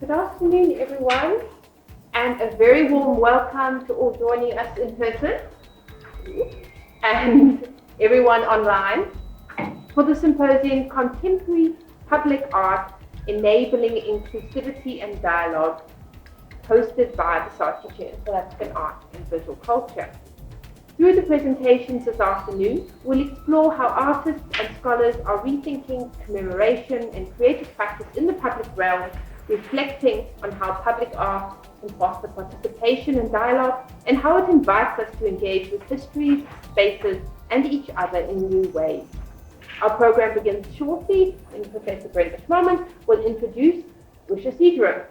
Good afternoon, everyone, and a very warm welcome to all joining us in person and everyone online for the symposium Contemporary Public Art Enabling Inclusivity and Dialogue, hosted by the SARChI Chair in South African Art and Visual Culture. Through the presentations this afternoon, we'll explore how artists and scholars are rethinking commemoration and creative practice in the public realm, reflecting on how public art can foster participation and dialogue, and how it invites us to engage with histories, spaces, and each other in new ways. Our program begins shortly when Professor Brenda Schmorman will introduce Usha Seejarim,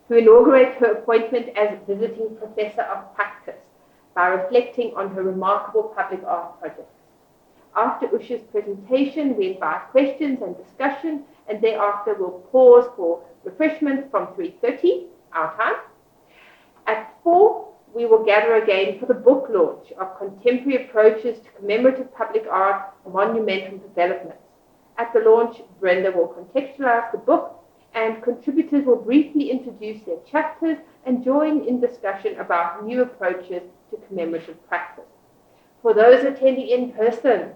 who inaugurates her appointment as Visiting Professor of Practice by reflecting on her remarkable public art projects. After Usha's presentation, we invite questions and discussion, and thereafter we'll pause for refreshment from 3:30 our time. At 4, we will gather again for the book launch of Contemporary Approaches to Commemorative Public Art Monumental Developments. At the launch, Brenda will contextualize the book, and contributors will briefly introduce their chapters and join in discussion about new approaches to commemorative practice. For those attending in person,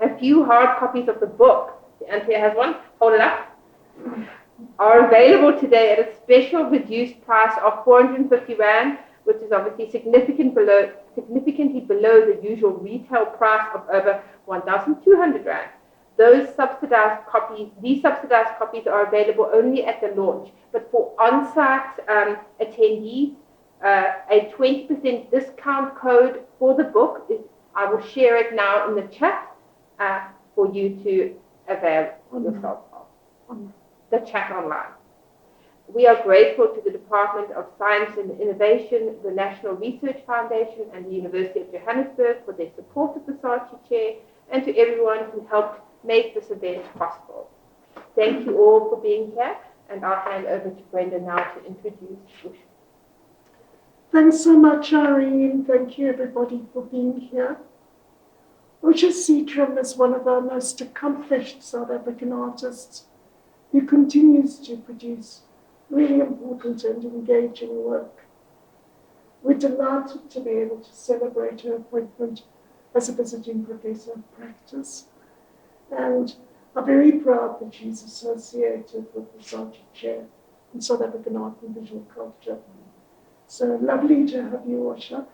a few hard copies of the book, Anthea has one, hold it up, are available today at a special reduced price of 450 Rand, which is obviously significantly below the usual retail price of over 1,200 Rand. These subsidized copies are available only at the launch, but for on-site attendees, a 20% discount code for the book I will share it now in the chat for you to avail yourself of. The chat online. We are grateful to the Department of Science and Innovation, the National Research Foundation, and the University of Johannesburg for their support of the SARChI Chair, and to everyone who helped make this event possible. Thank you all for being here, and I'll hand over to Brenda now to introduce Usha. Thanks so much, Irene. Thank you, everybody, for being here. Usha Seejarim is one of our most accomplished South African artists who continues to produce really important and engaging work. We're delighted to be able to celebrate her appointment as a visiting professor of practice, and are very proud that she's associated with the SARChI Chair in South African Art and Visual Culture. So lovely to have you, Usha.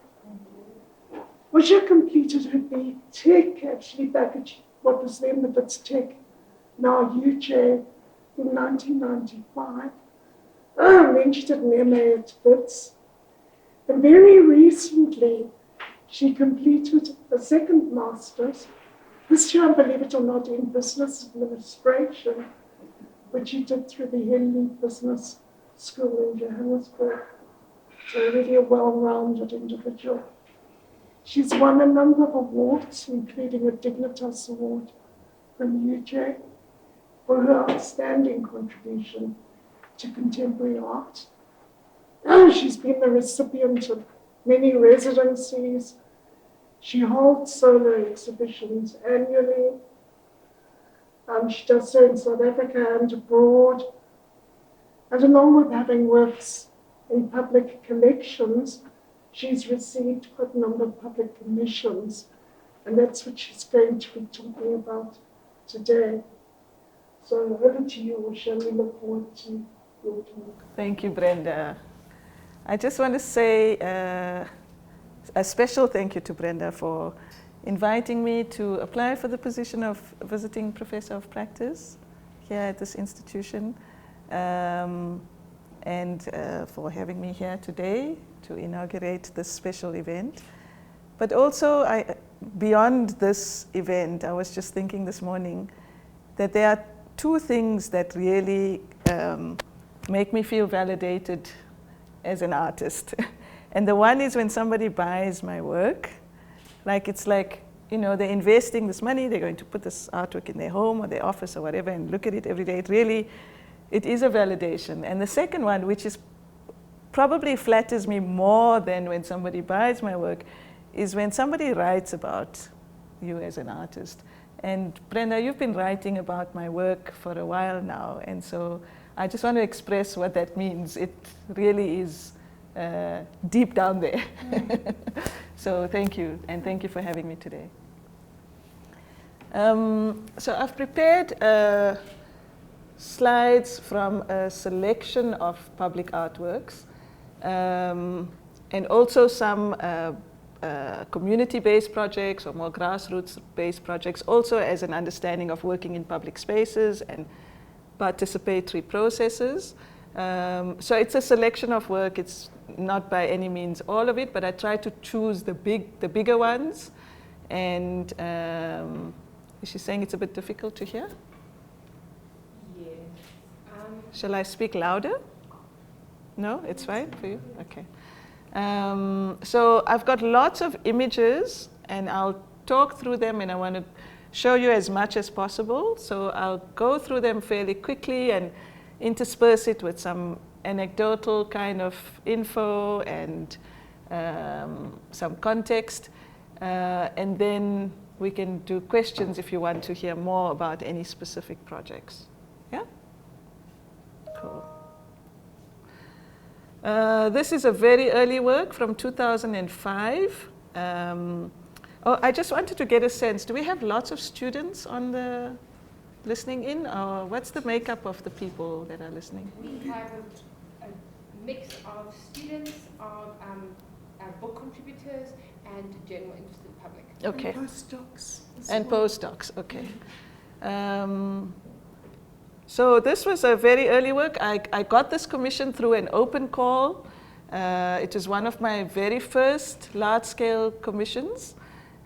Usha completed her BTech, actually back at what was then the Wits Tech, now UJ, in 1995. Then she did an MA at Wits. And very recently, she completed a second master's, this year, believe it or not, in business administration, which she did through the Henley Business School in Johannesburg. So really a well-rounded individual. She's won a number of awards, including a Dignitas Award from UJ for her outstanding contribution to contemporary art. She's been the recipient of many residencies. She holds solo exhibitions annually. She does so in South Africa and abroad. And along with having works in public collections, she's received quite a number of public commissions, and that's what she's going to be talking about today. So over to you, Usha. We look forward to your talk. Thank you, Brenda. I just want to say a special thank you to Brenda for inviting me to apply for the position of Visiting Professor of Practice here at this institution, and for having me here today to inaugurate this special event. But also, beyond this event, I was just thinking this morning that there are two things that really make me feel validated as an artist. And the one is when somebody buys my work, it's like, they're investing this money, they're going to put this artwork in their home or their office or whatever and look at it every day. It is a validation. And the second one, which is probably flatters me more than when somebody buys my work, is when somebody writes about you as an artist. And Brenda, you've been writing about my work for a while now, and so I just want to express what that means. It really is deep down there. So thank you, and thank you for having me today. So I've prepared slides from a selection of public artworks, and also some community-based projects or more grassroots-based projects, also as an understanding of working in public spaces and participatory processes. So it's a selection of work. It's not by any means all of it, but I try to choose the bigger ones. And is she saying it's a bit difficult to hear? Yes. Shall I speak louder? No, it's fine for you? Okay. So I've got lots of images, and I'll talk through them, and I want to show you as much as possible. So I'll go through them fairly quickly and intersperse it with some anecdotal kind of info and some context. And then we can do questions if you want to hear more about any specific projects. Yeah? Cool. This is a very early work from 2005. Oh, I just wanted to get a sense. Do we have lots of students on the listening in, or what's the makeup of the people that are listening? We have a mix of students, of book contributors, and general interested public. Okay. And postdocs. And postdocs, okay. So this was a very early work. I got this commission through an open call. It was one of my very first large-scale commissions.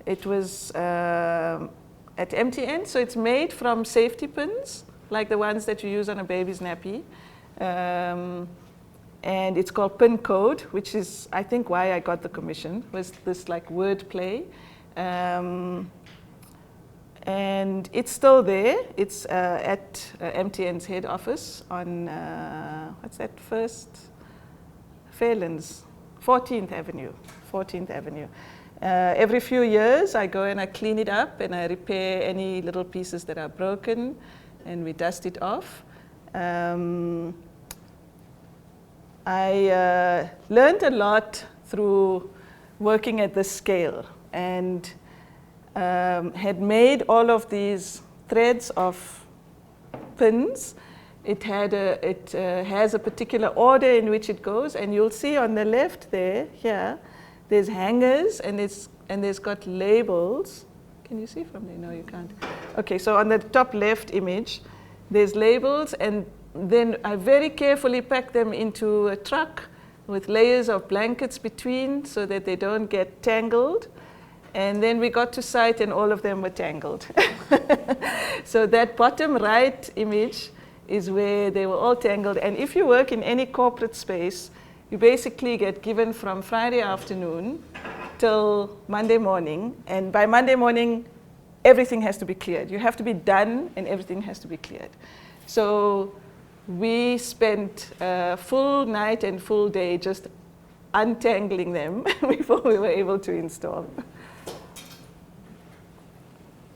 It was at MTN, so it's made from safety pins, like the ones that you use on a baby's nappy. And it's called Pin Code, which is, I think, why I got the commission, was this like word play. And it's still there. It's at MTN's head office on, what's that, Fairlands, 14th Avenue. Every few years, I go and I clean it up and I repair any little pieces that are broken, and we dust it off. I learned a lot through working at this scale, and had made all of these threads of pins. It has a particular order in which it goes, and you'll see on the left there, here, there's hangers, and there's got labels. Can you see from there? No, you can't. Okay, so on the top left image, there's labels, and then I very carefully pack them into a truck with layers of blankets between so that they don't get tangled. And then we got to site and all of them were tangled. So that bottom right image is where they were all tangled. And if you work in any corporate space, you basically get given from Friday afternoon till Monday morning. And by Monday morning, everything has to be cleared. You have to be done and everything has to be cleared. So we spent a full night and full day just untangling them before we were able to install.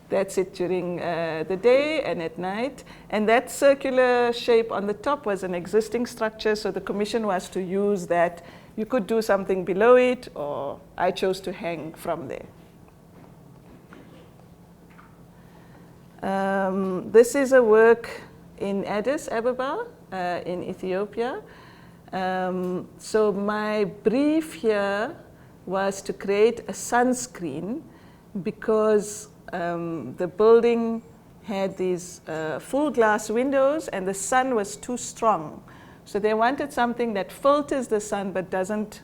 That's it during the day and at night. And that circular shape on the top was an existing structure, so the commission was to use that. You could do something below it, or I chose to hang from there. This is a work in Addis Ababa in Ethiopia. So my brief here was to create a sunscreen because the building had these full glass windows and the sun was too strong. So they wanted something that filters the sun but doesn't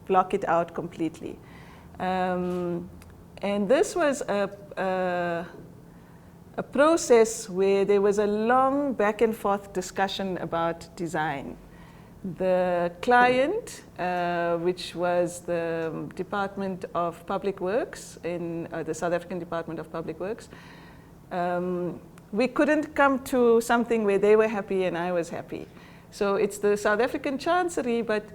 block it out completely. And this was a process where there was a long back and forth discussion about design. The client, which was the Department of Public Works in the South African Department of Public Works, we couldn't come to something where they were happy and I was happy. So it's the South African Chancery, but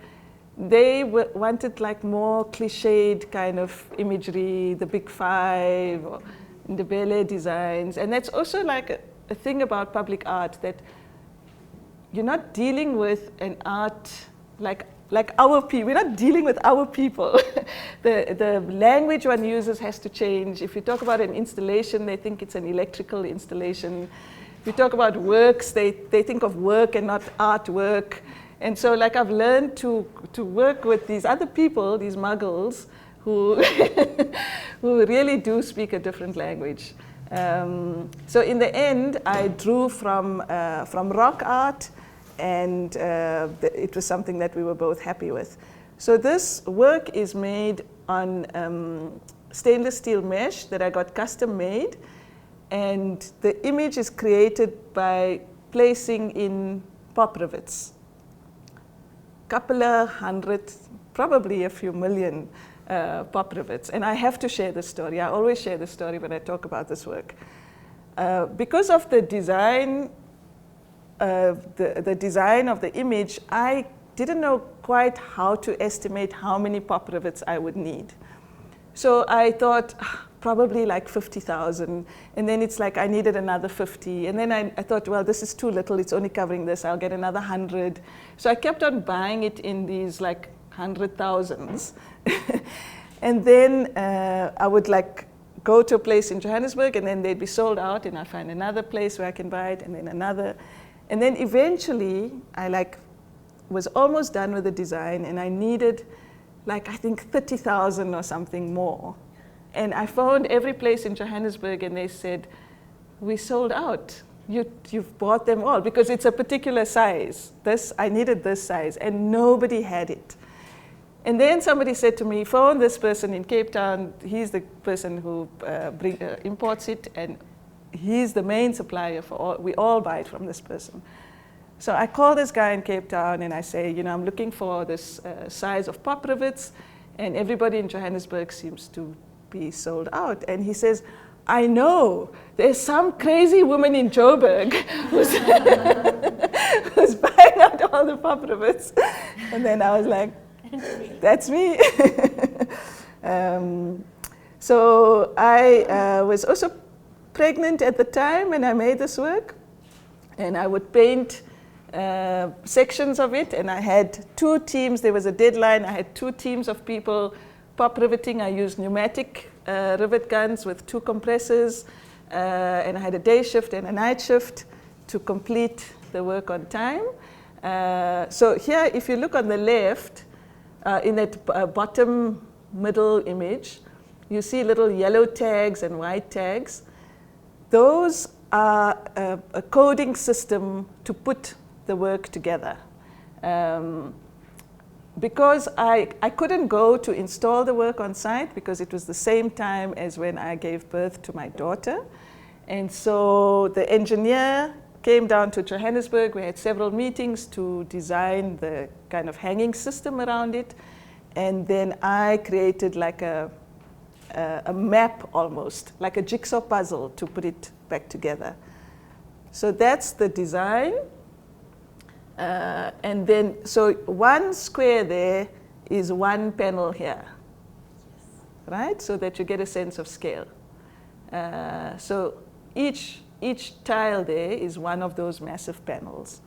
they wanted like more cliched kind of imagery, the Big Five, or Ndebele designs. And that's also like a thing about public art, that you're not dealing with an art like our people. We're not dealing with our people. The language one uses has to change. If you talk about an installation, they think it's an electrical installation. If you talk about works, they think of work and not artwork. And so like I've learned to work with these other people, these muggles, who, who really do speak a different language. So in the end, I drew from rock art, and it was something that we were both happy with. So this work is made on stainless steel mesh that I got custom made, and the image is created by placing in pop rivets. Couple of hundred, probably a few million pop rivets. And I have to share this story. I always share this story when I talk about this work. Because of the design, the design of the image, I didn't know quite how to estimate how many pop rivets I would need. So I thought probably like 50,000, and then it's like I needed another 50, and then I thought, well, this is too little, it's only covering this, I'll get another 100. So I kept on buying it in these like 100,000s. And then I would like go to a place in Johannesburg, and then they'd be sold out, and I'd find another place where I can buy it, and then another. And then eventually, I like was almost done with the design, and I needed like, I think 30,000 or something more. And I phoned every place in Johannesburg, and they said, we sold out. You've bought them all, because it's a particular size. I needed this size, and nobody had it. And then somebody said to me, phone this person in Cape Town. He's the person who imports it, and he's the main supplier for all. We all buy it from this person. So I call this guy in Cape Town, and I say, you know, I'm looking for this size of pop rivets, and everybody in Johannesburg seems to be sold out. And he says, I know, there's some crazy woman in Joburg who's buying out all the pop rivets. And then I was like, that's me. So I was also pregnant at the time when I made this work, and I would paint sections of it, and I had 2 teams. There was a deadline. I had 2 teams of people pop riveting. I used pneumatic rivet guns with 2 compressors, and I had a day shift and a night shift to complete the work on time. So here, if you look on the left, in that bottom middle image, you see little yellow tags and white tags. Those are a coding system to put the work together. Because I couldn't go to install the work on site, because it was the same time as when I gave birth to my daughter. And so the engineer came down to Johannesburg. We had several meetings to design the kind of hanging system around it. And then I created like a map almost, like a jigsaw puzzle, to put it back together. So that's the design. And then, so 1 square there is 1 panel here, right? So that you get a sense of scale. So each tile there is one of those massive panels.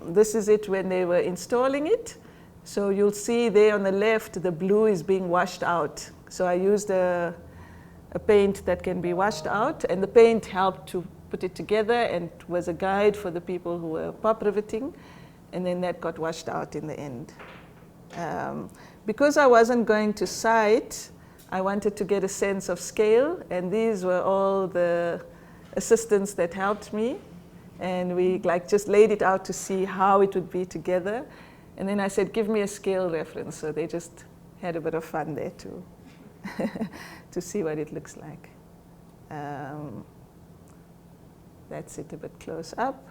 This is it when they were installing it. So you'll see there on the left, the blue is being washed out. So I used a paint that can be washed out, and the paint helped to put it together and was a guide for the people who were pop riveting, and then that got washed out in the end. Because I wasn't going to site, I wanted to get a sense of scale, and these were all the assistants that helped me, and we like just laid it out to see how it would be together. And then I said, give me a scale reference. So they just had a bit of fun there too, to see what it looks like. That's it a bit close up.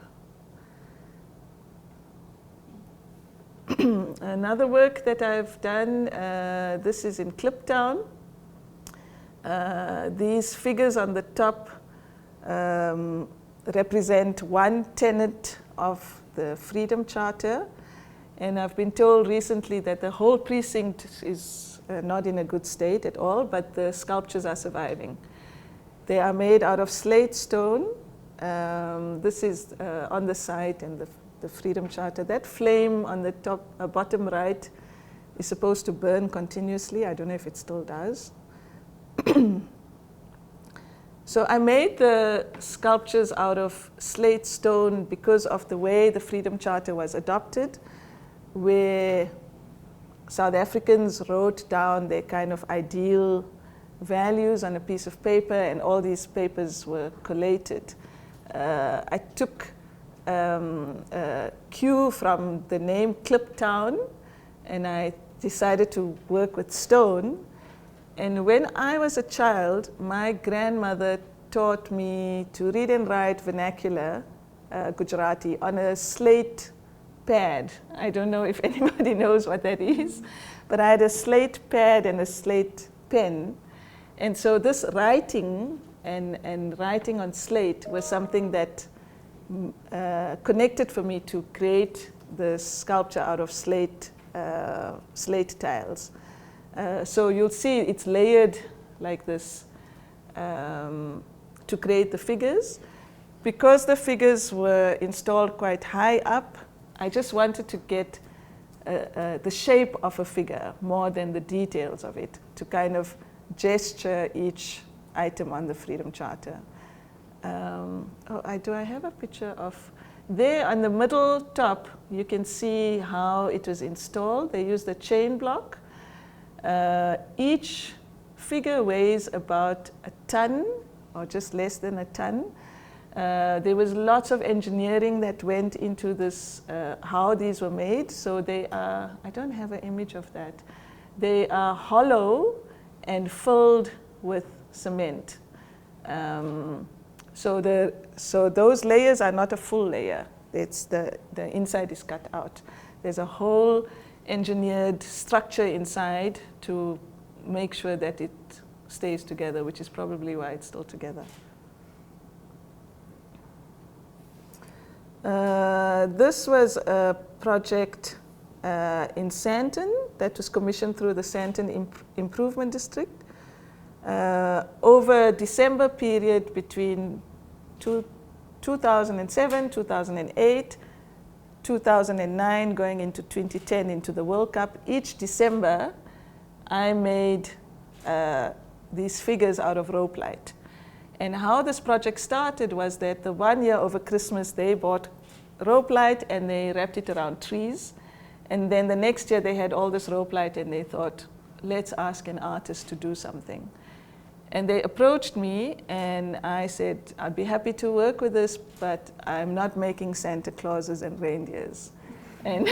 Another work that I've done, this is in Kliptown. These figures on the top represent 1 tenet of the Freedom Charter. And I've been told recently that the whole precinct is not in a good state at all, but the sculptures are surviving. They are made out of slate stone, This is on the site and the Freedom Charter. That flame on the top, bottom right is supposed to burn continuously. I don't know if it still does. So I made the sculptures out of slate stone because of the way the Freedom Charter was adopted, where South Africans wrote down their kind of ideal values on a piece of paper, and all these papers were collated. I took a cue from the name Kliptown, and I decided to work with stone. And when I was a child, my grandmother taught me to read and write vernacular Gujarati on a slate pad. I don't know if anybody knows what that is, but I had a slate pad and a slate pen. And so this writing and writing on slate was something that connected for me to create the sculpture out of slate tiles. So you'll see it's layered like this to create the figures. Because the figures were installed quite high up, I just wanted to get the shape of a figure more than the details of it, to kind of gesture each item on the Freedom Charter. Do I have a picture of... There on the middle top, you can see how it was installed. They used a chain block. Each figure weighs about a ton, or just less than a ton. There was lots of engineering that went into this, how these were made. So they are, I don't have an image of that. They are hollow and filled with cement. So those layers are not a full layer. It's the inside is cut out. There's a whole engineered structure inside to make sure that it stays together, which is probably why it's still together. This was a project in Sandton that was commissioned through the Sandton Improvement District. Over a December period between 2007, 2008, 2009, going into 2010, into the World Cup, each December I made these figures out of rope light. And how this project started was that the one year over Christmas they bought rope light and they wrapped it around trees. And then the next year they had all this rope light and they thought, let's ask an artist to do something. And they approached me and I said, I'd be happy to work with this, but I'm not making Santa Clauses and reindeers. And,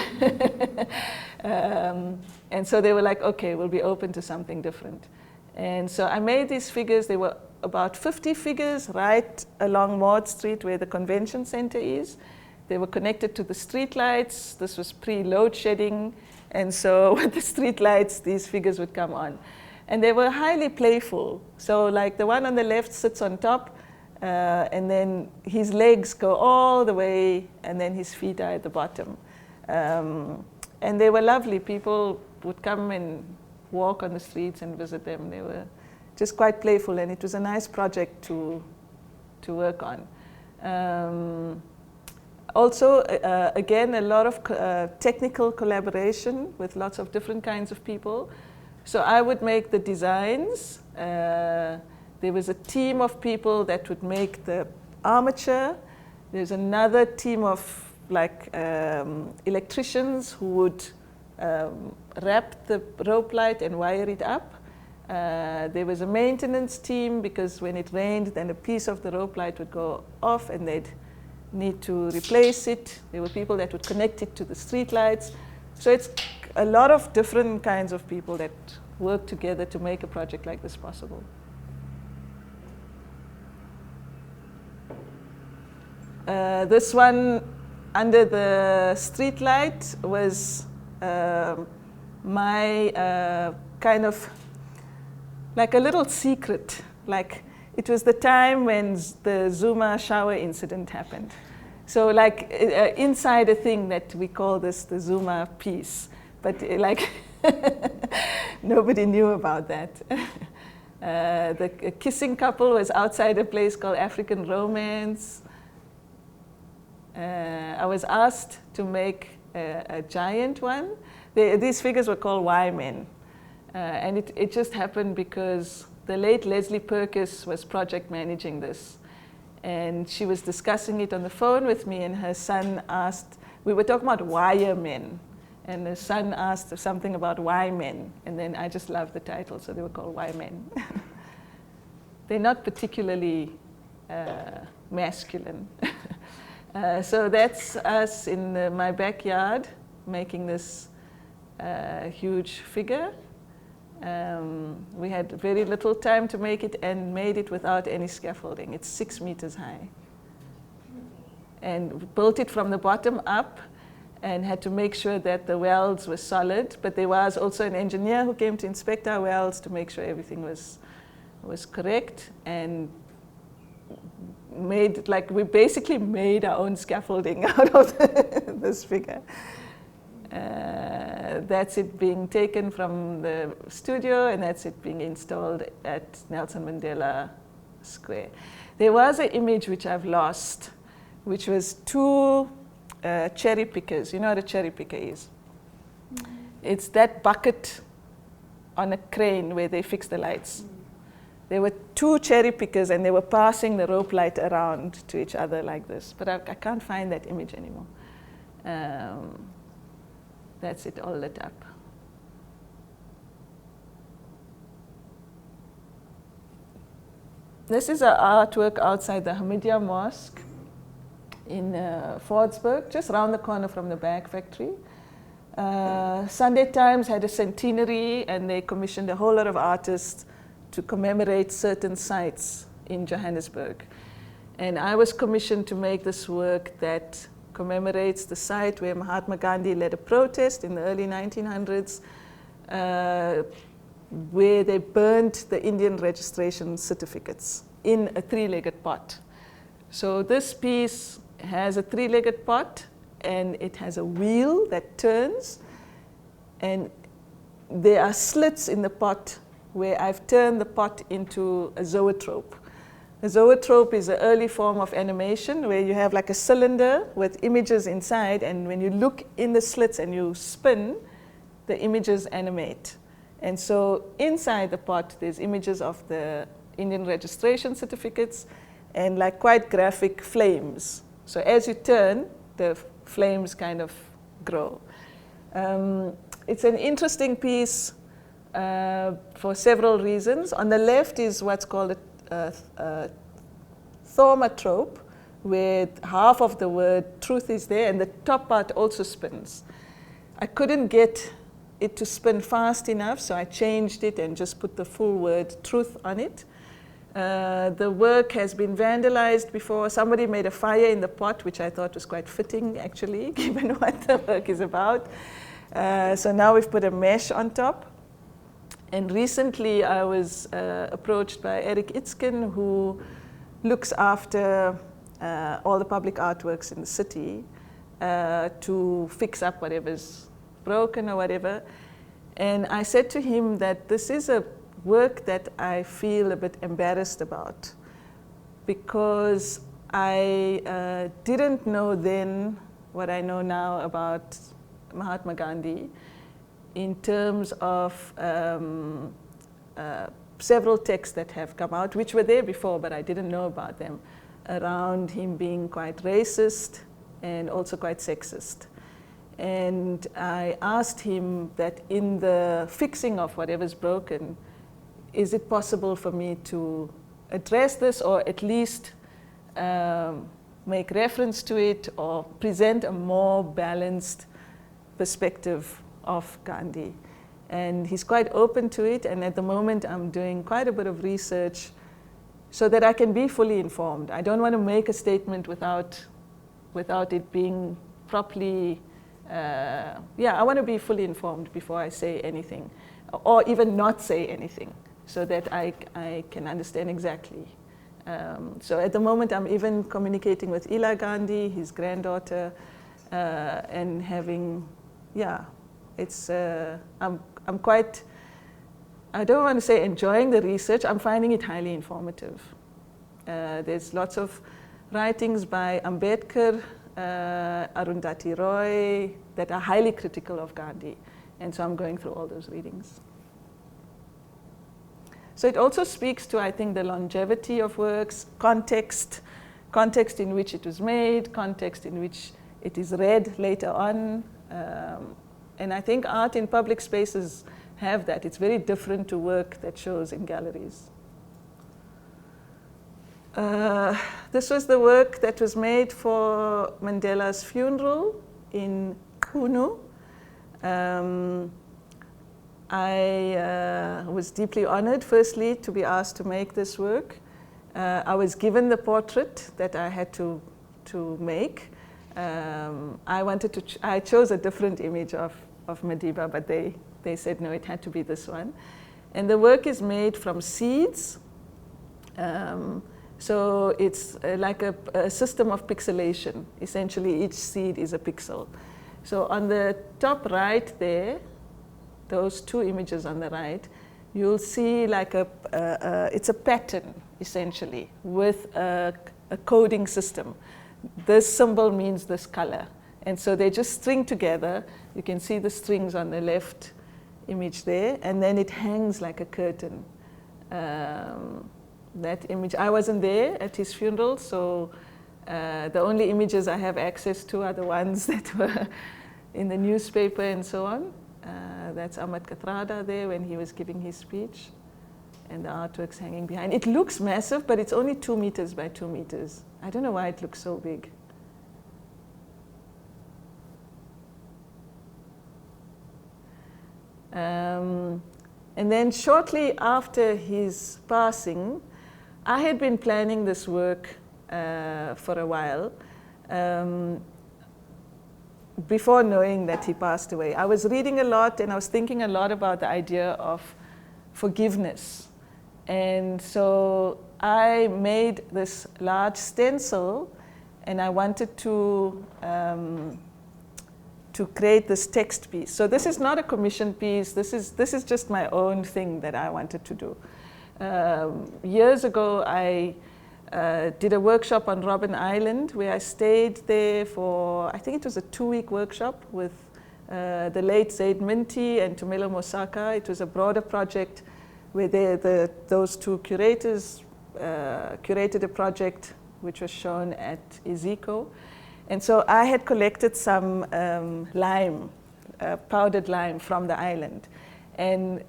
and so they were like, okay, we'll be open to something different. And so I made these figures. There were about 50 figures right along Maud Street where the convention center is. They were connected to the street lights. This was pre-load shedding. And so with the street lights, these figures would come on. And they were highly playful. So like the one on the left sits on top, and then his legs go all the way, and then his feet are at the bottom. And they were lovely. People would come and walk on the streets and visit them. They were just quite playful, and it was a nice project to work on. Also, again, a lot of technical collaboration with lots of different kinds of people. So I would make the designs. There was a team of people that would make the armature. There's another team of electricians who would wrap the rope light and wire it up. There was a maintenance team because when it rained, then a piece of the rope light would go off and they'd need to replace it. There were people that would connect it to the street lights. So it's a lot of different kinds of people that work together to make a project like this possible. This one under the street light was my kind of like a little secret. Like it was the time when the Zuma shower incident happened. So like inside a thing that we call this the Zuma piece. But like nobody knew about that. The kissing couple was outside a place called African Romance. I was asked to make a giant one. These figures were called Y Men. And it just happened because the late Leslie Perkis was project managing this. And she was discussing it on the phone with me, and her son asked, we were talking about wire men, and the son asked something about Y Men, and then I just loved the title, so they were called Y Men. They're not particularly masculine. So that's us in my backyard making this huge figure. We had very little time to make it and made it without any scaffolding. It's 6 meters high. And built it from the bottom up and had to make sure that the welds were solid. But there was also an engineer who came to inspect our welds to make sure everything was correct, and we basically made our own scaffolding out of this figure. That's it being taken from the studio, and that's it being installed at Nelson Mandela Square. There was an image which I've lost, which was 2 cherry pickers. You know what a cherry picker is? Mm-hmm. It's that bucket on a crane where they fix the lights. Mm-hmm. There were 2 cherry pickers, and they were passing the rope light around to each other like this. But I can't find that image anymore. That's it all lit up. This is our artwork outside the Hamidia Mosque in Fordsburg, just around the corner from the bag factory. Sunday Times had a centenary, and they commissioned a whole lot of artists to commemorate certain sites in Johannesburg. And I was commissioned to make this work that commemorates the site where Mahatma Gandhi led a protest in the early 1900s, where they burnt the Indian registration certificates in a 3-legged pot. So this piece has a 3-legged pot, and it has a wheel that turns, and there are slits in the pot where I've turned the pot into a zoetrope. A zoetrope is an early form of animation where you have like a cylinder with images inside, and when you look in the slits and you spin, the images animate. And so inside the pot, there's images of the Indian registration certificates and like quite graphic flames. So as you turn, the flames kind of grow. It's an interesting piece for several reasons. On the left is what's called a thaumatrope, where half of the word truth is there, and the top part also spins. I couldn't get it to spin fast enough, so I changed it and just put the full word truth on it. The work has been vandalized before. Somebody made a fire in the pot, which I thought was quite fitting, actually, given what the work is about. So now we've put a mesh on top. And recently I was approached by Eric Itzken, who looks after all the public artworks in the city to fix up whatever's broken or whatever. And I said to him that this is a work that I feel a bit embarrassed about, because I didn't know then what I know now about Mahatma Gandhi in terms of several texts that have come out, which were there before, but I didn't know about them, around him being quite racist and also quite sexist. And I asked him that in the fixing of whatever's broken, is it possible for me to address this, or at least make reference to it, or present a more balanced perspective of Gandhi? And he's quite open to it, and at the moment I'm doing quite a bit of research so that I can be fully informed. I don't want to make a statement without it being properly, I want to be fully informed before I say anything, or even not say anything, so that I can understand exactly. So at the moment I'm even communicating with Ila Gandhi, his granddaughter, and having, it's, I'm quite, I don't want to say enjoying the research, I'm finding it highly informative. There's lots of writings by Ambedkar Arundhati Roy, that are highly critical of Gandhi. And so I'm going through all those readings. So it also speaks to, I think, the longevity of works, context in which it was made, context in which it is read later on. And I think art in public spaces have that. It's very different to work that shows in galleries. This was the work that was made for Mandela's funeral in Xunu. I was deeply honored, firstly, to be asked to make this work. I was given the portrait that I had to make. I chose a different image of Madiba, but they said no, it had to be this one. And the work is made from seeds. So it's like a system of pixelation. Essentially, each seed is a pixel. So on the top right there, those two images on the right, you'll see like it's a pattern, essentially, with a coding system. This symbol means this color. And so they just string together. You can see the strings on the left image there, and then it hangs like a curtain. That image, I wasn't there at his funeral, so the only images I have access to are the ones that were in the newspaper and so on. That's Ahmad Kathrada there when he was giving his speech, and the artwork's hanging behind. It looks massive, but it's only 2 meters by 2 meters. I don't know why it looks so big. And then shortly after his passing, I had been planning this work for a while. Before knowing that he passed away, I was reading a lot and I was thinking a lot about the idea of forgiveness. And so I made this large stencil, and I wanted to create this text piece. So this is not a commissioned piece. This is just my own thing that I wanted to do. Years ago, I did a workshop on Robben Island where I stayed there for, I think it was a 2-week workshop with the late Zaid Minty and Tumelo Mosaka. It was a broader project where those two curators curated a project which was shown at Iziko. And so I had collected some lime, powdered lime from the island. And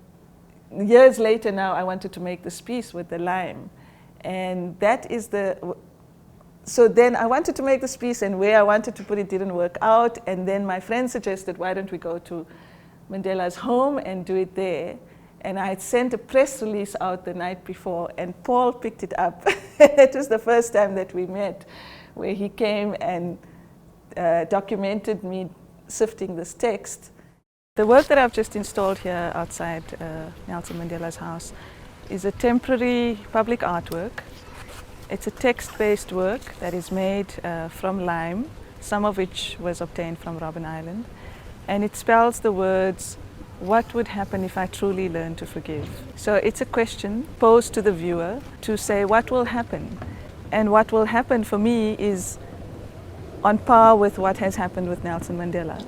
years later now, I wanted to make this piece with the lime. And that is so then I wanted to make this piece, and where I wanted to put it didn't work out. And then my friend suggested, why don't we go to Mandela's home and do it there? And I had sent a press release out the night before, and Paul picked it up. It was the first time that we met, where he came and documented me sifting this text. The work that I've just installed here outside Nelson Mandela's house is a temporary public artwork. It's a text-based work that is made from lime, some of which was obtained from Robben Island. And it spells the words, what would happen if I truly learned to forgive? So it's a question posed to the viewer to say, what will happen? And what will happen for me is on par with what has happened with Nelson Mandela.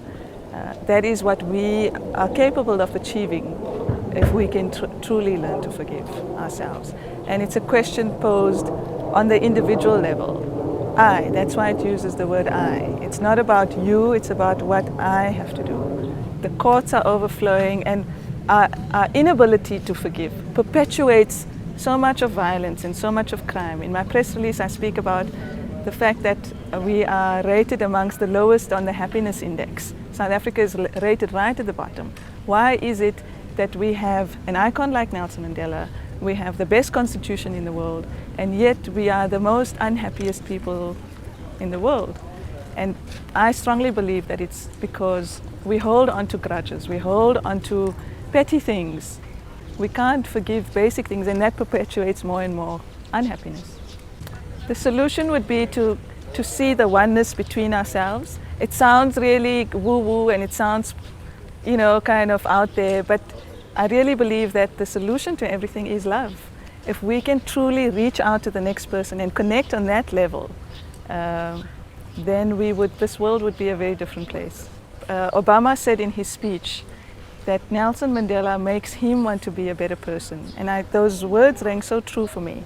That is what we are capable of achieving if we can truly learn to forgive ourselves. And it's a question posed on the individual level. I, that's why it uses the word I. It's not about you, it's about what I have to do. The courts are overflowing, and our inability to forgive perpetuates so much of violence and so much of crime. In my press release, I speak about the fact that we are rated amongst the lowest on the happiness index. South Africa is rated right at the bottom. Why is it that we have an icon like Nelson Mandela, we have the best constitution in the world, and yet we are the most unhappiest people in the world? And I strongly believe that it's because we hold on to grudges, we hold on to petty things. We can't forgive basic things, and that perpetuates more and more unhappiness. The solution would be to see the oneness between ourselves. It sounds really woo-woo and it sounds, kind of out there, but I really believe that the solution to everything is love. If we can truly reach out to the next person and connect on that level, then this world would be a very different place. Obama said in his speech that Nelson Mandela makes him want to be a better person. And those words rang so true for me.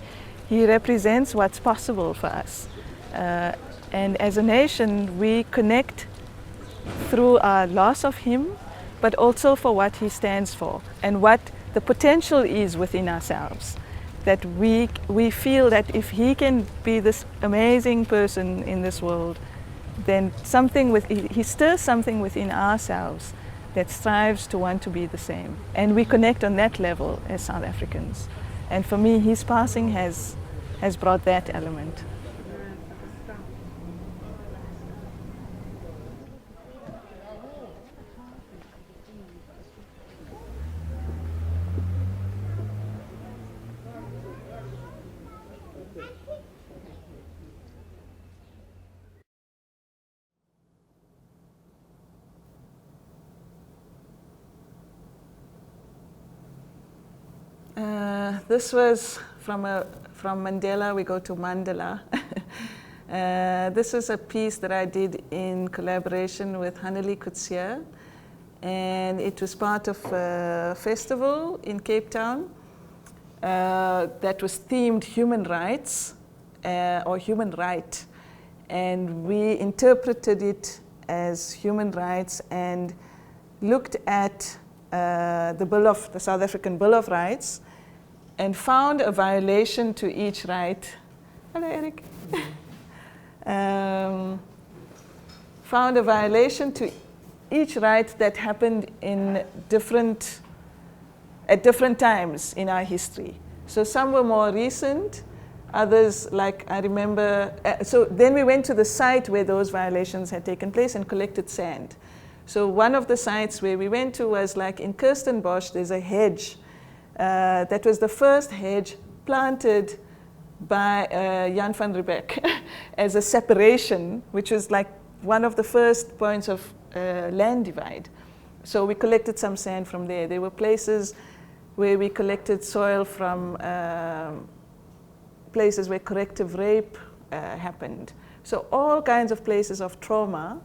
He represents what's possible for us. And as a nation, we connect through our loss of him, but also for what he stands for and what the potential is within ourselves. That we feel that if he can be this amazing person in this world, then he stirs something within ourselves that strives to want to be the same. And we connect on that level as South Africans. And for me, his passing has brought that element. This was from Mandela, we go to Mandela. This is a piece that I did in collaboration with Haneli Kutsia, and it was part of a festival in Kliptown that was themed human rights or human right, and we interpreted it as human rights and looked at the South African Bill of Rights and found a violation to each right. Hello, Eric. Found a violation to each right that happened at different times in our history. So some were more recent, others, like I remember, so then we went to the site where those violations had taken place and collected sand. So one of the sites where we went to was like in Kirstenbosch, there's a hedge. That was the first hedge planted by Jan van Riebeeck as a separation, which was like one of the first points of land divide. So we collected some sand from there. There were places where we collected soil from places where corrective rape happened. So all kinds of places of trauma.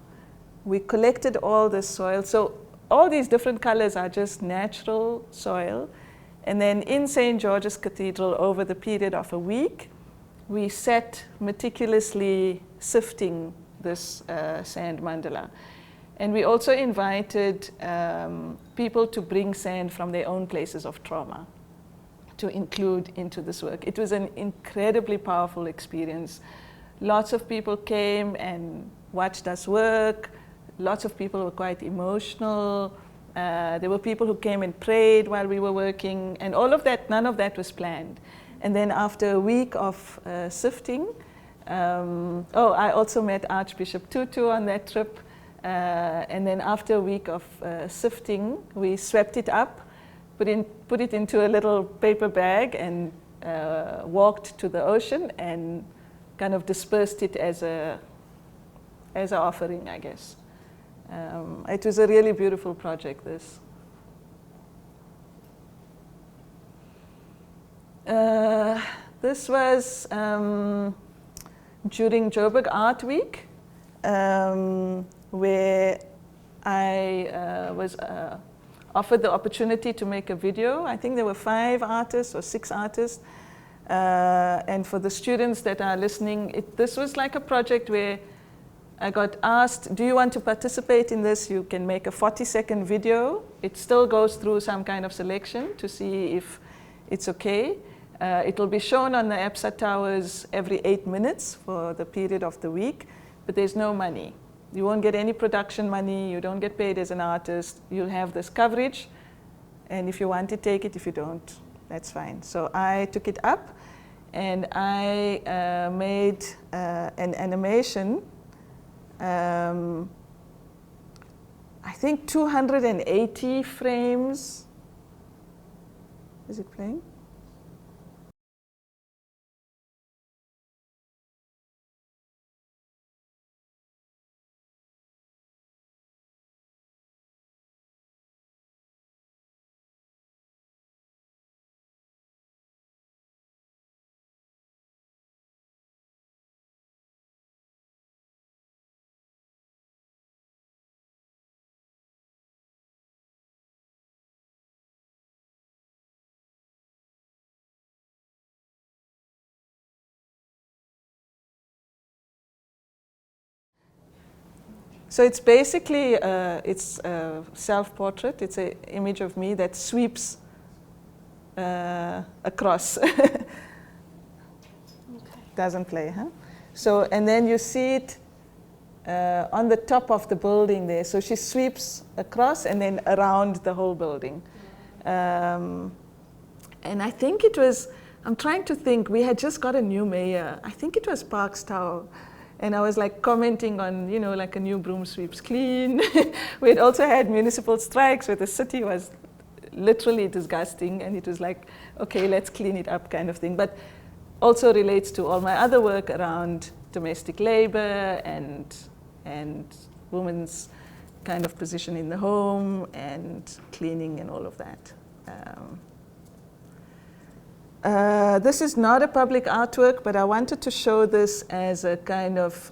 We collected all this soil. So all these different colors are just natural soil. And then in St. George's Cathedral, over the period of a week, we sat meticulously sifting this sand mandala. And we also invited people to bring sand from their own places of trauma to include into this work. It was an incredibly powerful experience. Lots of people came and watched us work. Lots of people were quite emotional. There were people who came and prayed while we were working, and all of that, none of that was planned. And then after a week of sifting, I also met Archbishop Tutu on that trip. And then after a week of sifting, we swept it up, put it into a little paper bag, and walked to the ocean and kind of dispersed it as an offering, I guess. It was a really beautiful project, this. This was during Joburg Art Week, where I was offered the opportunity to make a video. I think there were 5 artists or 6 artists. And for the students that are listening, this was like a project where I got asked, do you want to participate in this? You can make a 40-second video. It still goes through some kind of selection to see if it's okay. It will be shown on the EPSA towers every 8 minutes for the period of the week, but there's no money. You won't get any production money. You don't get paid as an artist. You'll have this coverage, and if you want to take it, if you don't, that's fine. So I took it up, and I made an animation. I think 280 frames. Is it playing? So it's basically, it's a self-portrait. It's an image of me that sweeps across. Okay. Doesn't play, huh? So, and then you see it on the top of the building there. So she sweeps across and then around the whole building. And I think it was, I'm trying to think, we had just got a new mayor. I think it was Parks Tower. And I was like commenting on, you know, like a new broom sweeps clean. We had also had municipal strikes where the city was literally disgusting. And it was like, okay, let's clean it up kind of thing. But also relates to all my other work around domestic labor and women's kind of position in the home and cleaning and all of that. This is not a public artwork, but I wanted to show this as a kind of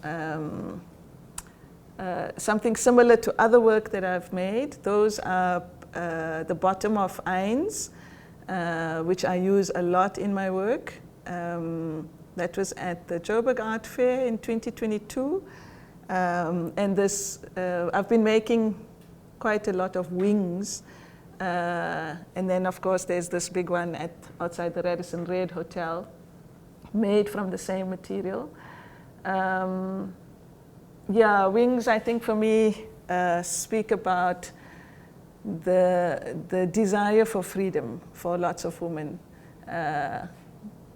something similar to other work that I've made. Those are the bottom of eins, which I use a lot in my work. That was at the Joburg Art Fair in 2022. And this, I've been making quite a lot of wings. And then, of course, there's this big one outside the Radisson Red Hotel, made from the same material. Yeah, wings, I think, for me, speak about the desire for freedom for lots of women.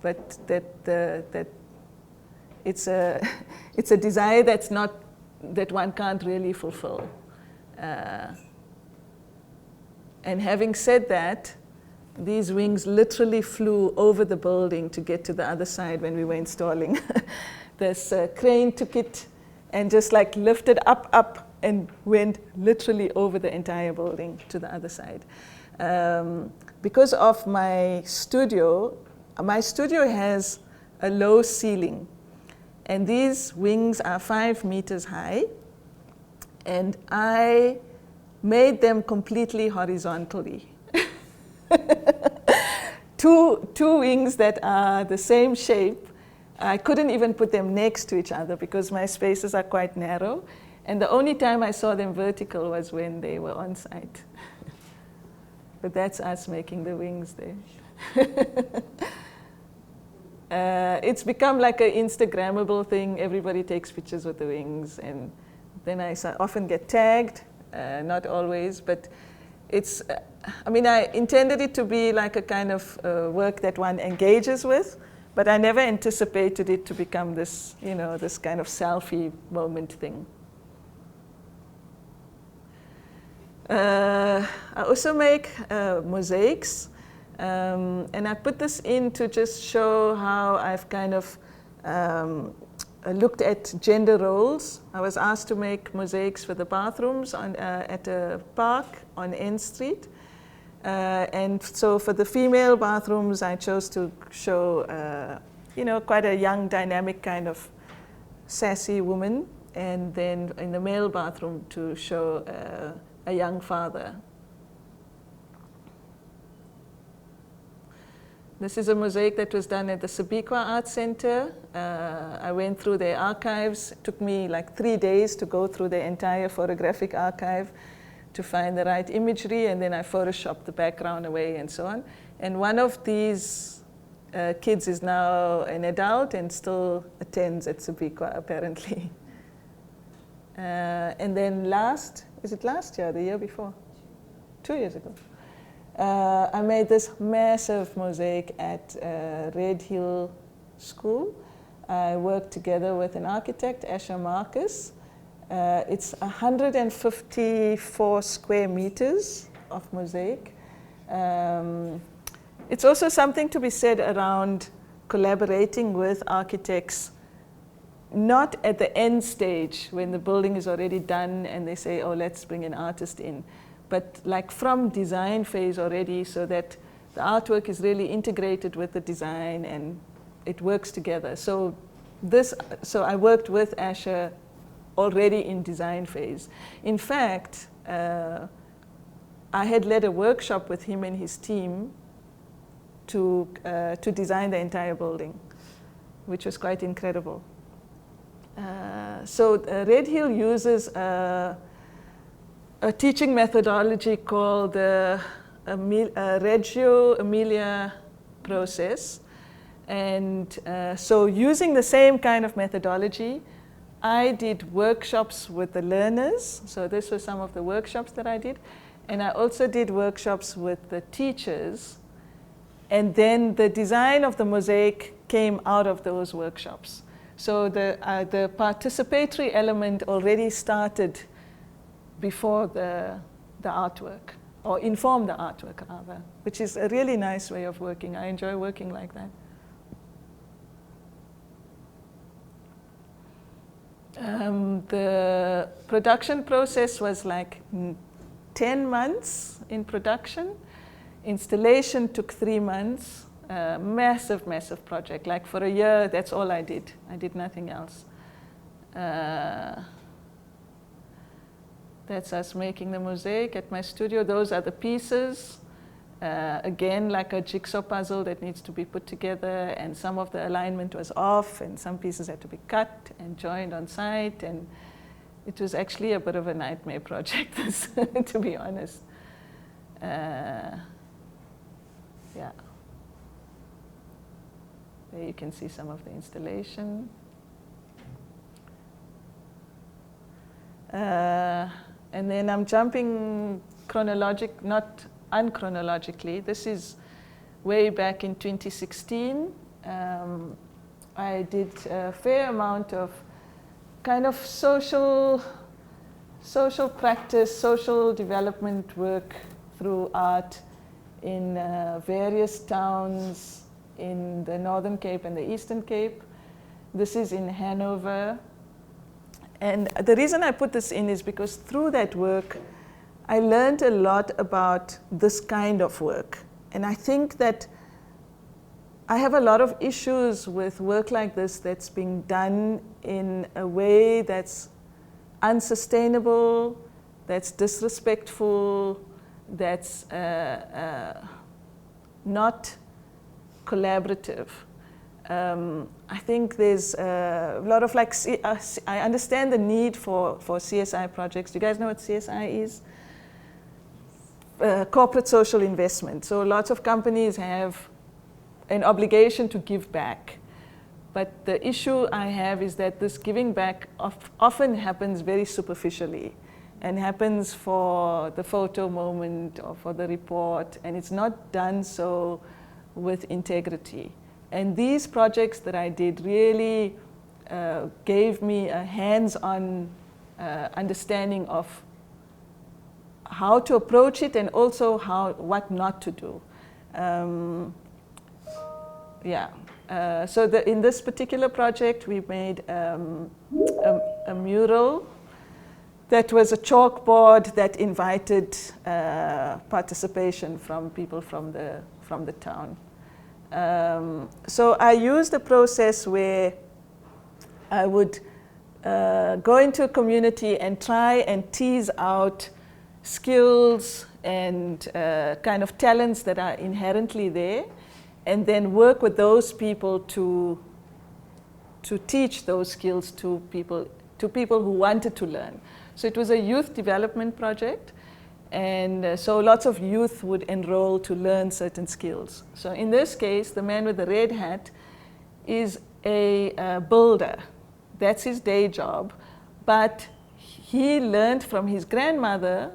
But that it's a desire that's not, that one can't really fulfill. And having said that, these wings literally flew over the building to get to the other side when we were installing. This crane took it and just like lifted up and went literally over the entire building to the other side. Because of my studio has a low ceiling. And these wings are 5 meters high. And I made them completely horizontally. Two wings that are the same shape. I couldn't even put them next to each other because my spaces are quite narrow. And the only time I saw them vertical was when they were on site. But that's us making the wings there. It's become like an Instagrammable thing. Everybody takes pictures with the wings. And then I often get tagged. Not always, but it's, I mean, I intended it to be like a kind of work that one engages with, but I never anticipated it to become this, you know, this kind of selfie moment thing. I also make mosaics, and I put this in to just show how I've kind of looked at gender roles. I was asked to make mosaics for the bathrooms at a park on N Street. And so for the female bathrooms, I chose to show, you know, quite a young, dynamic kind of sassy woman. And then in the male bathroom to show a young father. This is a mosaic that was done at the Civic Art Center. I went through their archives. It took me like 3 days to go through the entire photographic archive to find the right imagery, and then I photoshopped the background away and so on. And one of these kids is now an adult and still attends at Civic apparently. And then is it last year, the year before? 2 years ago. I made this massive mosaic at Red Hill School. I worked together with an architect, Asher Marcus. It's 154 square meters of mosaic. It's also something to be said around collaborating with architects, not at the end stage when the building is already done and they say, oh, let's bring an artist in. But like from design phase already, so that the artwork is really integrated with the design and it works together. So I worked with Asher already in design phase. In fact, I had led a workshop with him and his team to design the entire building, which was quite incredible. Red Hill uses a teaching methodology called the Reggio Emilia process. And so using the same kind of methodology, I did workshops with the learners. So this was some of the workshops that I did. And I also did workshops with the teachers. And then the design of the mosaic came out of those workshops. So the participatory element already started before the artwork, or informed the artwork rather, which is a really nice way of working. I enjoy working like that. The production process was like 10 months in production. Installation took 3 months. Massive, massive project. Like for a year, that's all I did. I did nothing else. That's us making the mosaic at my studio. Those are the pieces. Again, like a jigsaw puzzle that needs to be put together, and some of the alignment was off, and some pieces had to be cut and joined on site, and it was actually a bit of a nightmare project, to be honest. Yeah. There you can see some of the installation. And then I'm jumping not unchronologically. This is way back in 2016. I did a fair amount of kind of social practice, social development work through art in various towns in the Northern Cape and the Eastern Cape. This is in Hanover. And the reason I put this in is because through that work, I learned a lot about this kind of work. And I think that I have a lot of issues with work like this that's being done in a way that's unsustainable, that's disrespectful, that's not collaborative. I think there's a lot of like, I understand the need for CSI projects. Do you guys know what CSI is? Corporate social investment. So lots of companies have an obligation to give back. But the issue I have is that this giving back often happens very superficially and happens for the photo moment or for the report, and it's not done so with integrity. And these projects that I did really gave me a hands-on understanding of how to approach it and also what not to do. In this particular project, we made a mural that was a chalkboard that invited participation from people from the town. So I used a process where I would go into a community and try and tease out skills and kind of talents that are inherently there, and then work with those people to teach those skills to people who wanted to learn. So it was a youth development project, and so lots of youth would enroll to learn certain skills. So in this case, the man with the red hat is a builder. That's his day job, but he learned from his grandmother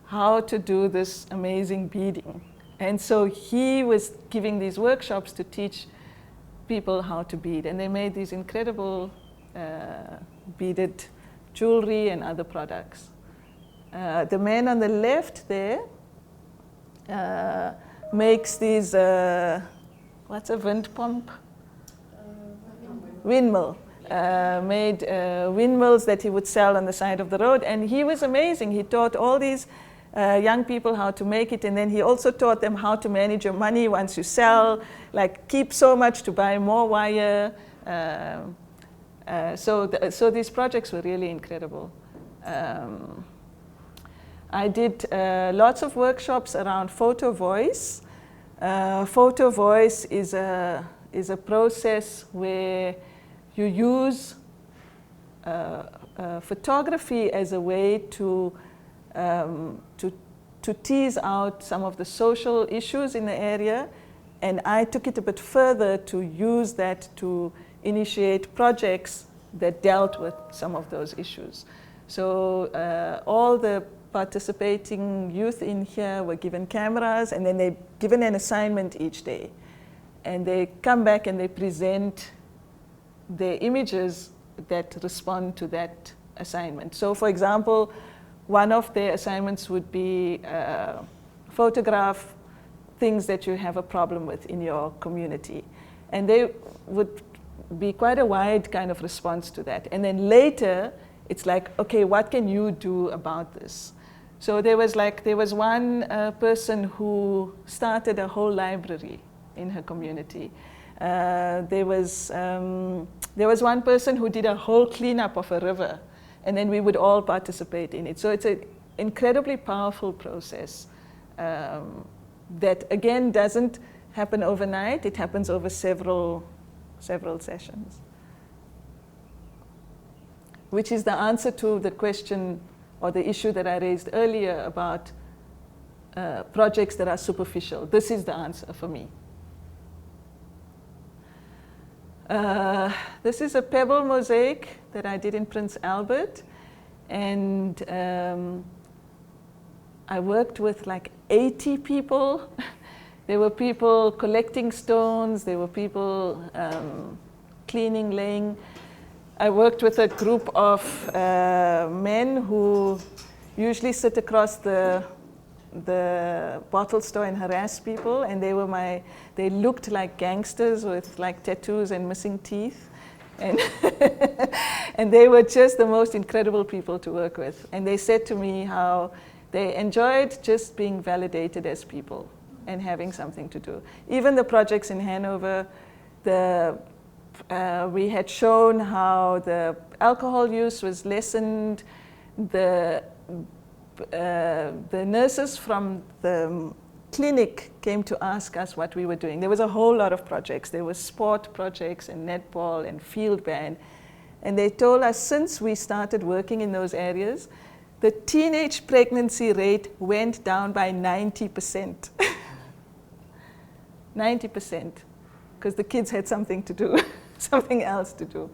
how to do this amazing beading. And so he was giving these workshops to teach people how to bead, and they made these incredible beaded jewelry and other products. The man on the left there makes these, what's a wind pump? Windmill. Made windmills that he would sell on the side of the road, and he was amazing. He taught all these young people how to make it, and then he also taught them how to manage your money once you sell, like keep so much to buy more wire. So these projects were really incredible. I did lots of workshops around photo voice. Photo voice is a process where you use photography as a way to tease out some of the social issues in the area, and I took it a bit further to use that to initiate projects that dealt with some of those issues. So all the participating youth in here were given cameras, and then they're given an assignment each day. And they come back and they present their images that respond to that assignment. So for example, one of their assignments would be photograph things that you have a problem with in your community. And they would be quite a wide kind of response to that. And then later, it's like, okay, what can you do about this? So there was one person who started a whole library in her community. There was one person who did a whole cleanup of a river, and then we would all participate in it. So it's an incredibly powerful process that, again, doesn't happen overnight. It happens over several sessions, which is the answer to the question or the issue that I raised earlier about projects that are superficial. This is the answer for me. This is a pebble mosaic that I did in Prince Albert, and I worked with like 80 people. There were people collecting stones, there were people cleaning, laying. I worked with a group of men who usually sit across the bottle store and harass people, and they looked like gangsters with like tattoos and missing teeth, and and they were just the most incredible people to work with. And they said to me how they enjoyed just being validated as people and having something to do. Even the projects in Hanover, we had shown how the alcohol use was lessened. The nurses from the clinic came to ask us what we were doing. There was a whole lot of projects. There were sport projects and netball and field band. And they told us since we started working in those areas, the teenage pregnancy rate went down by 90%. 90%, because the kids had something to do, something else to do.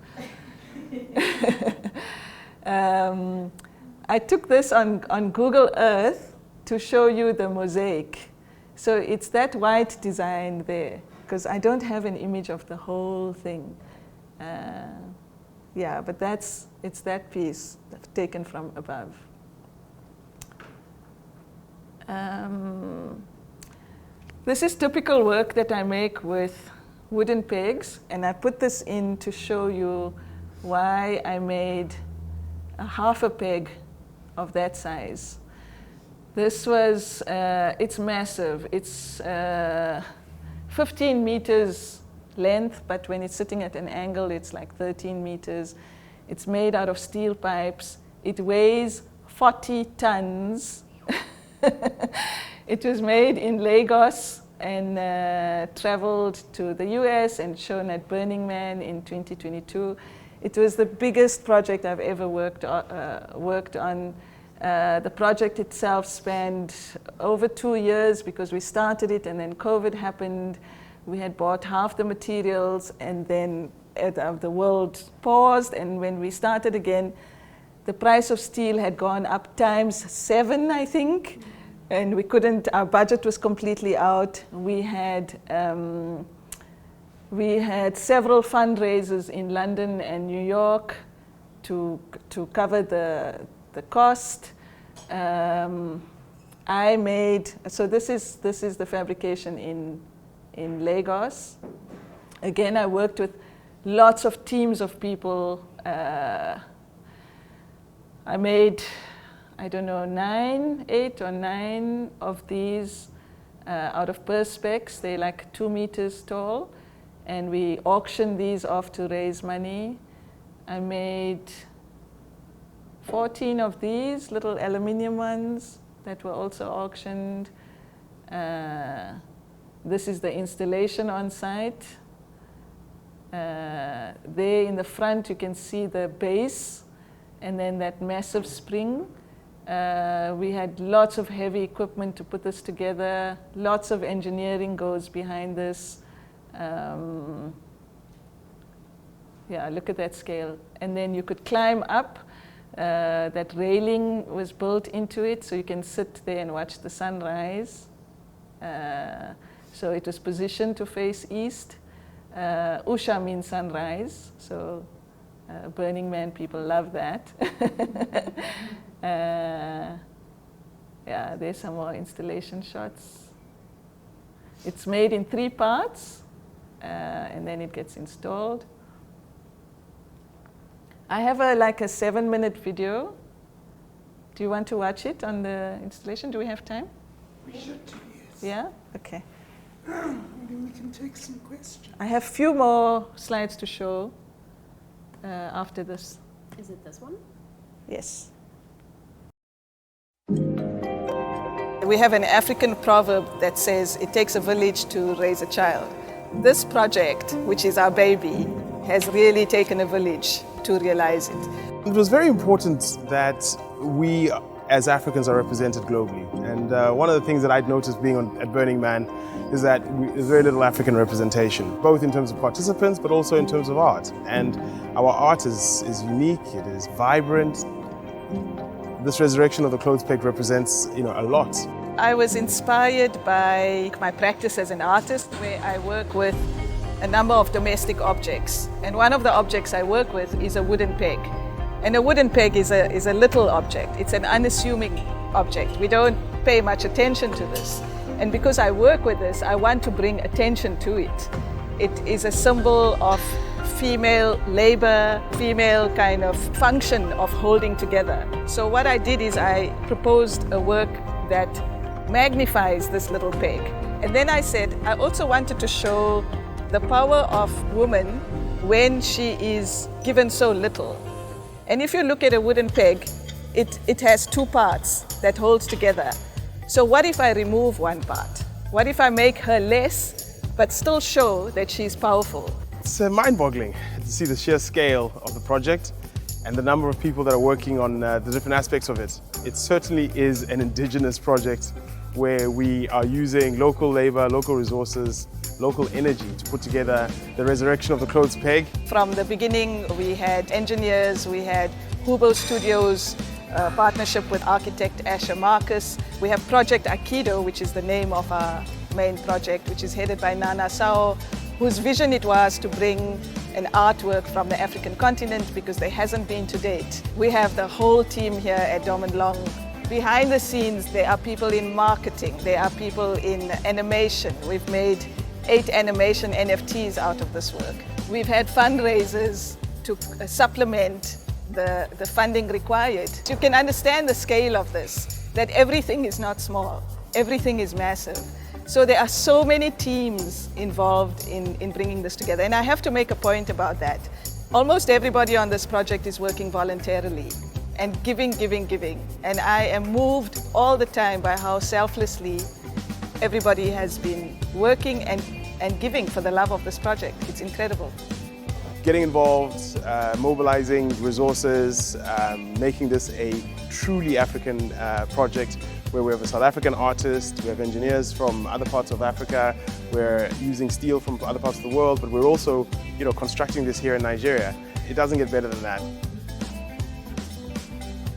I took this on Google Earth to show you the mosaic. So it's that white design there, because I don't have an image of the whole thing. Yeah, but it's that piece that's taken from above. This is typical work that I make with wooden pegs, and I put this in to show you why I made a half a peg of that size. This was, it's massive. It's 15 meters length, but when it's sitting at an angle, it's like 13 meters. It's made out of steel pipes. It weighs 40 tons. It was made in Lagos and traveled to the US and shown at Burning Man in 2022. It was the biggest project I've ever worked on. The project itself spanned over 2 years because we started it and then COVID happened. We had bought half the materials and then the world paused, and when we started again, the price of steel had gone up ×7, I think, and we couldn't, our budget was completely out. We had several fundraisers in London and New York to cover the cost. I made, so this is the fabrication in Lagos. Again, I worked with lots of teams of people. I made, I don't know, 8 or 9 of these out of perspex. They're like 2 meters tall, and we auctioned these off to raise money. I made 14 of these little aluminium ones that were also auctioned. This is the installation on site. There in the front you can see the base and then that massive spring. We had lots of heavy equipment to put this together. Lots of engineering goes behind this. Yeah, look at that scale. And then you could climb up. That railing was built into it, so you can sit there and watch the sunrise. So it was positioned to face east. Usha means sunrise, so Burning Man people love that. Yeah, there's some more installation shots. It's made in 3 parts, and then it gets installed. I have like a 7-minute video. Do you want to watch it on the installation? Do we have time? We should do, yes. Yeah? Okay. Maybe we can take some questions. I have a few more slides to show after this. Is it this one? Yes. We have an African proverb that says, it takes a village to raise a child. This project, which is our baby, has really taken a village to realize it. It was very important that we as Africans are represented globally. And one of the things that I'd noticed being at Burning Man is that there's very little African representation, both in terms of participants, but also in terms of art. And our art is unique, it is vibrant. This resurrection of the clothes peg represents, a lot. I was inspired by my practice as an artist, where I work with a number of domestic objects. And one of the objects I work with is a wooden peg. And a wooden peg is a little object. It's an unassuming object. We don't pay much attention to this. And because I work with this, I want to bring attention to it. It is a symbol of female labor, female kind of function of holding together. So what I did is I proposed a work that magnifies this little peg. And then I said, I also wanted to show the power of woman when she is given so little. And if you look at a wooden peg, it has 2 parts that holds together. So what if I remove one part? What if I make her less, but still show that she's powerful? It's mind-boggling to see the sheer scale of the project and the number of people that are working on the different aspects of it. It certainly is an indigenous project where we are using local labor, local resources, local energy to put together the resurrection of the clothes peg. From the beginning, we had engineers, we had Hubo Studios, partnership with architect Asher Marcus. We have Project Aikido, which is the name of our main project, which is headed by Nana Sao, whose vision it was to bring an artwork from the African continent because there hasn't been to date. We have the whole team here at Dom & Long. Behind the scenes, there are people in marketing, there are people in animation. We've made 8 animation NFTs out of this work. We've had fundraisers to supplement the funding required. You can understand the scale of this, that everything is not small, everything is massive. So there are so many teams involved in bringing this together. And I have to make a point about that. Almost everybody on this project is working voluntarily and giving. And I am moved all the time by how selflessly everybody has been working and giving for the love of this project. It's incredible. Getting involved, mobilizing resources, making this a truly African project where we have a South African artist, we have engineers from other parts of Africa, we're using steel from other parts of the world, but we're also, constructing this here in Nigeria. It doesn't get better than that.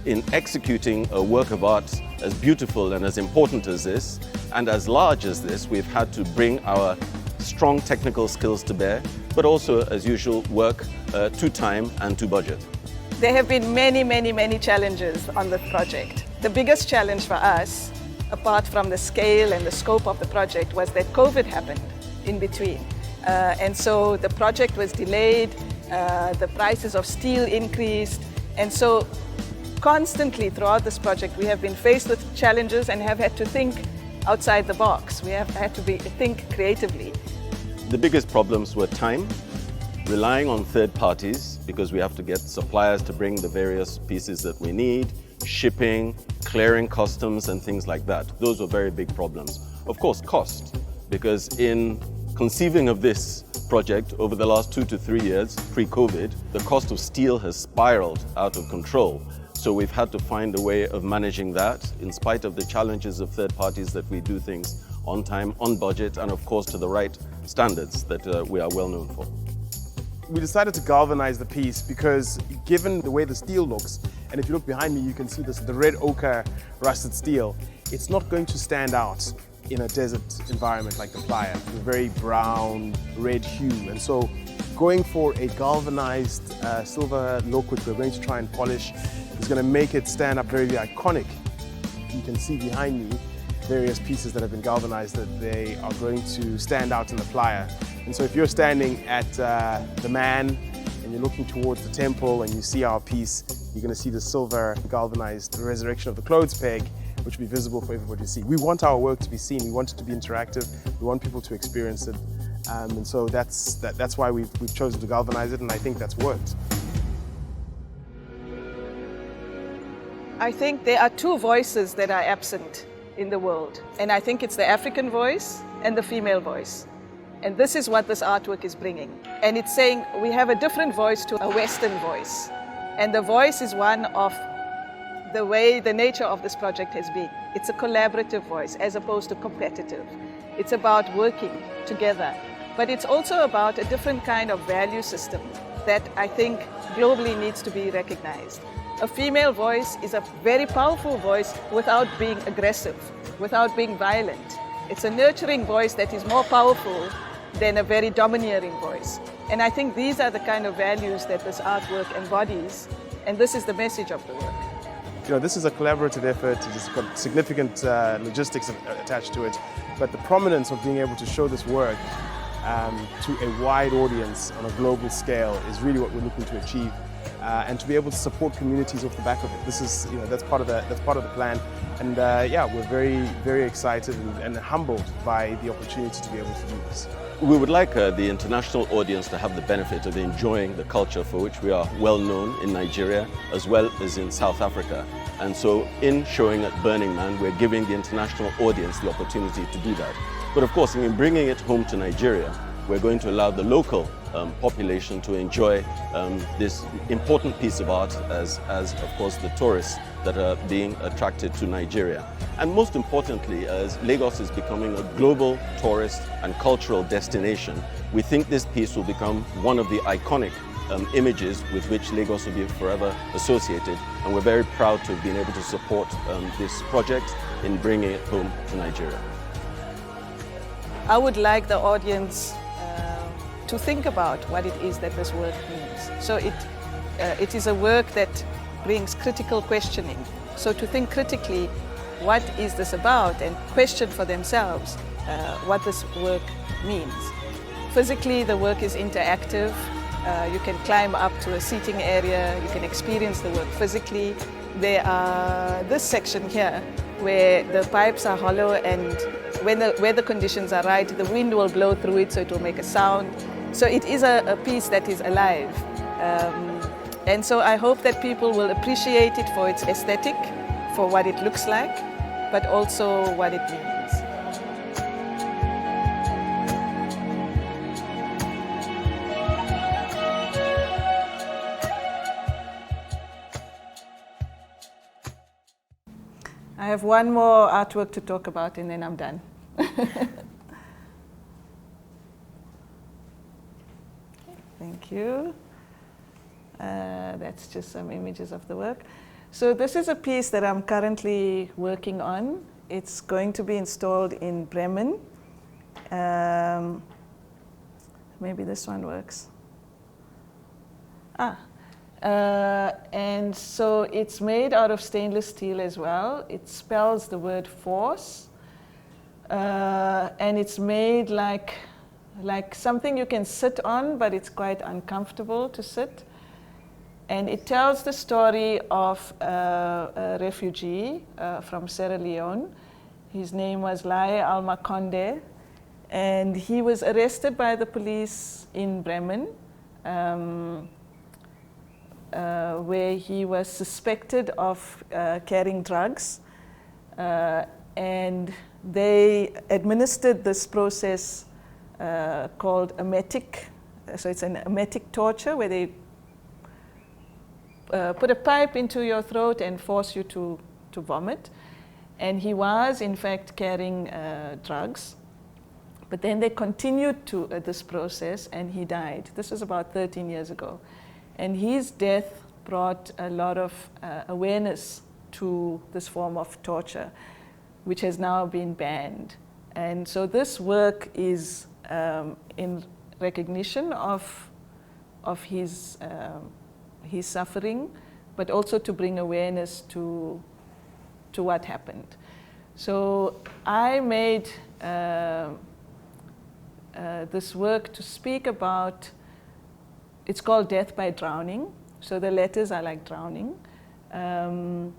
In executing a work of art as beautiful and as important as this, and as large as this, we've had to bring our strong technical skills to bear, but also, as usual, work to time and to budget. There have been many challenges on the project. The biggest challenge for us, apart from the scale and the scope of the project, was that COVID happened in between. And so the project was delayed, the prices of steel increased, and so constantly throughout this project we have been faced with challenges and have had to think outside the box. We have had to think creatively. The biggest problems were time, relying on third parties because we have to get suppliers to bring the various pieces that we need, shipping, clearing customs and things like that. Those were very big problems. Of course, cost, because in conceiving of this project, over the last 2 to 3 years, pre-COVID, the cost of steel has spiraled out of control. So we've had to find a way of managing that, in spite of the challenges of third parties, that we do things on time, on budget, and of course to the right standards that we are well known for. We decided to galvanize the piece because, given the way the steel looks, and if you look behind me you can see the red ochre rusted steel, it's not going to stand out in a desert environment like the playa, a very brown, red hue. And so going for a galvanized silver look, which we're going to try and polish, is going to make it stand up very iconic. You can see behind me various pieces that have been galvanized that they are going to stand out in the playa. And so if you're standing at the Man and you're looking towards the temple and you see our piece, you're going to see the silver galvanized resurrection of the clothes peg, which will be visible for everybody to see. We want our work to be seen, we want it to be interactive, we want people to experience it. And so that's why we've chosen to galvanize it, and I think that's worked. I think there are two voices that are absent in the world, and I think it's the African voice and the female voice. And this is what this artwork is bringing. And it's saying we have a different voice to a Western voice. And the voice is one of the way the nature of this project has been. It's a collaborative voice as opposed to competitive. It's about working together. But it's also about a different kind of value system that I think globally needs to be recognized. A female voice is a very powerful voice without being aggressive, without being violent. It's a nurturing voice that is more powerful than a very domineering voice. And I think these are the kind of values that this artwork embodies, and this is the message of the work. You know, this is a collaborative effort. It's got significant logistics attached to it, but the prominence of being able to show this work to a wide audience on a global scale is really what we're looking to achieve, and to be able to support communities off the back of it. This is, you know, that's part of the plan, and yeah, we're very, very excited and humbled by the opportunity to be able to do this. We would like the international audience to have the benefit of enjoying the culture for which we are well known in Nigeria as well as in South Africa. And so in showing at Burning Man, we're giving the international audience the opportunity to do that. But of course, in bringing it home to Nigeria, we're going to allow the local population to enjoy this important piece of art as of course the tourists that are being attracted to Nigeria. And most importantly, as Lagos is becoming a global tourist and cultural destination, we think this piece will become one of the iconic images with which Lagos will be forever associated. And we're very proud to have been able to support this project in bringing it home to Nigeria. I would like the audience to think about what it is that this work means. So it is a work that brings critical questioning. So to think critically, what is this about, and question for themselves what this work means. Physically, the work is interactive. You can climb up to a seating area, you can experience the work physically. There are this section here where the pipes are hollow, and when the weather conditions are right, the wind will blow through it so it will make a sound. So it is a piece that is alive. And so I hope that people will appreciate it for its aesthetic, for what it looks like, but also what it means. I have one more artwork to talk about and then I'm done. Thank you. That's just some images of the work. So this is a piece that I'm currently working on. It's going to be installed in Bremen. Maybe this one works. And so it's made out of stainless steel as well. It spells the word force. And it's made like something you can sit on, but it's quite uncomfortable to sit. And it tells the story of a refugee from Sierra Leone. His name was Lai Almakonde, and he was arrested by the police in Bremen, where he was suspected of carrying drugs. And they administered this process called emetic. So it's an emetic torture where they put a pipe into your throat and force you to vomit. And he was, in fact, carrying drugs. But then they continued this process, and he died. This was about 13 years ago. And his death brought a lot of awareness to this form of torture, which has now been banned. And so this work is in recognition of his suffering, but also to bring awareness to what happened. So I made this work to speak about, it's called Death by Drowning. So the letters are like drowning. And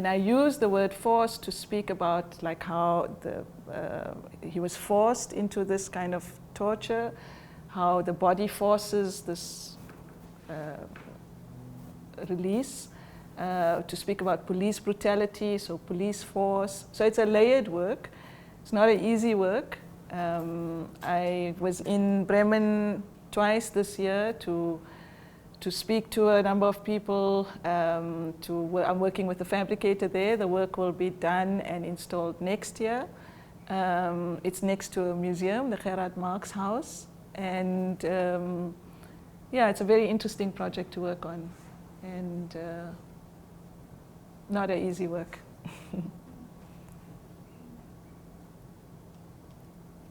I use the word force to speak about like how he was forced into this kind of torture, how the body forces this release, to speak about police brutality, so police force. So it's a layered work. It's not an easy work. I was in Bremen twice this year to speak to a number of people. I'm working with a fabricator there. The work will be done and installed next year. It's next to a museum, the Gerard Marx House. And yeah, it's a very interesting project to work on. And not an easy work.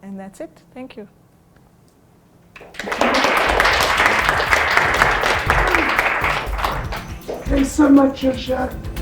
And that's it. Thank you. Thanks so much, Usha.